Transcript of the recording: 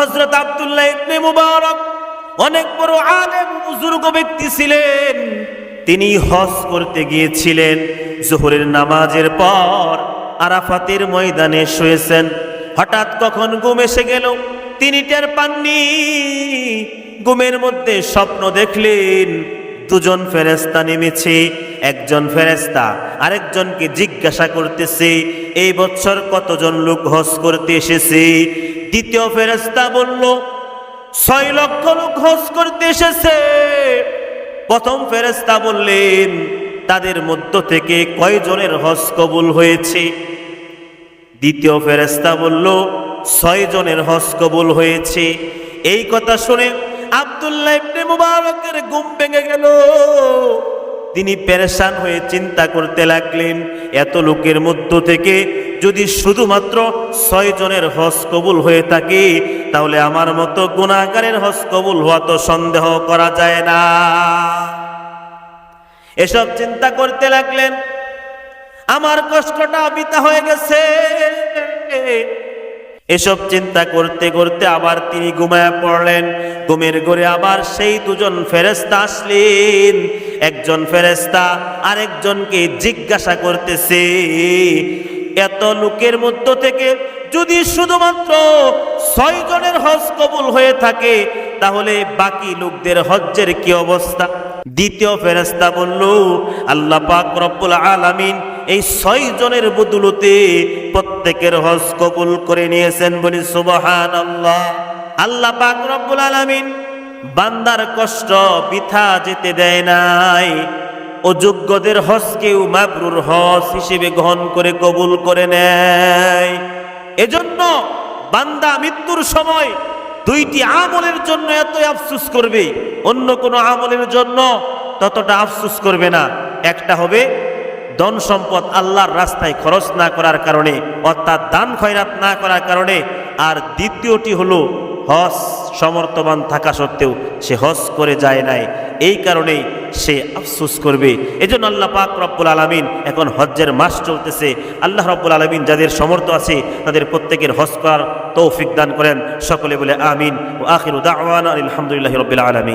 হযরত আব্দুল্লাহ ইবনে মুবারক অনেক বড় আলেম বুজুর্গ ব্যক্তি ছিলেন। তিনি হজ করতে গিয়েছিলেন। যোহরের নামাজের পর আরাফাতের ময়দানে শুয়েছেন। হঠাৎ কখন ঘুম এসে গেল, তিনি টের পাননি। ঘুমের মধ্যে স্বপ্ন দেখলেন দুজন ফেরেশতা নেমেছে। একজন ফেরেশতা আরেকজনকে জিজ্ঞাসা করতেছে, এই বছর কতজন লোক হজ করতে এসেছে? দ্বিতীয় ফেরেশতা বলল, 6 লক্ষ লোক হজ করতে এসেছে। প্রথম ফেরেশতা বললেন, তাদের মধ্য থেকে কয়জনের হজ কবুল হয়েছে? দ্বিতীয় ফেরেশতা বলল, 6 জনের হজ কবুল হয়েছে। এই কথা শুনে আব্দুল্লাহ ইবনে মুবারকের ঘুম ভেঙে গেল। তিনি পেরেশান হয়ে চিন্তা করতে লাগলেন, এত লোকের মধ্য থেকে যদি শুধুমাত্র 6 জনের হজ কবুল হয়ে থাকে, তাহলে আমার মতো গুনাহগারের হজ কবুল হওয়া তো সন্দেহ করা যায় না। এসব চিন্তা করতে লাগলেন, আমার কষ্টটা বৃথা হয়ে গেছে। এসব চিন্তা করতে করতে আবার তিনি ঘুমায় পড়লেন। ঘুমের ঘরে আবার সেই দুজন ফেরেশতা আসলেন। একজন ফেরেশতা আরেকজনকে জিজ্ঞাসা করতেছে, এত লোকের মধ্য থেকে যদি শুধুমাত্র 6 জনের হজ কবুল হয়ে থাকে, তাহলে বাকি লোকদের হজ্জের কি অবস্থা? দ্বিতীয় ফেরেশতা বলল, আল্লাহ পাক রব্বুল আলামিন এই 6 জনের বদৌলতে প্রত্যেকের হজ কবুল করে নিয়েছেন। বলি সুবহানাল্লাহ। আল্লাহ পাক রব্বুল আলামিন বান্দার কষ্ট বৃথা যেতে দেয় নাই। অযোগ্যদের হজকেও মাবরুর হজ হিসেবে গ্রহণ করে কবুল করে নেয়। এজন্য বান্দা মৃত্যুর সময় 2টি আমলের জন্য এত আফসোস করবে, অন্য কোনো আমলের জন্য ততটা আফসোস করবে না। একটা হবে ধন সম্পদ আল্লাহর রাস্তায় খরচ না করার কারণে, অর্থাৎ দান খয়রাত না করার কারণে। আর দ্বিতীয়টি হলো হজ সমর্থবান থাকা সত্ত্বেও সে হজ করে যায় নাই, এই কারণেই সে আফসোস করবে। এজন্য আল্লাহ পাক রব্বুল আলামিন এখন হজ্জের মাস চলতেছে। আল্লাহ রব্বুল আলামিন যাদের সমর্থ আছে তাদের প্রত্যেকের হজ করার তৌফিক দান করেন। সকলে বলে আমিন। ও আখিরু দাওয়ানা আলহামদুলিল্লাহি রাব্বিল আলামিন।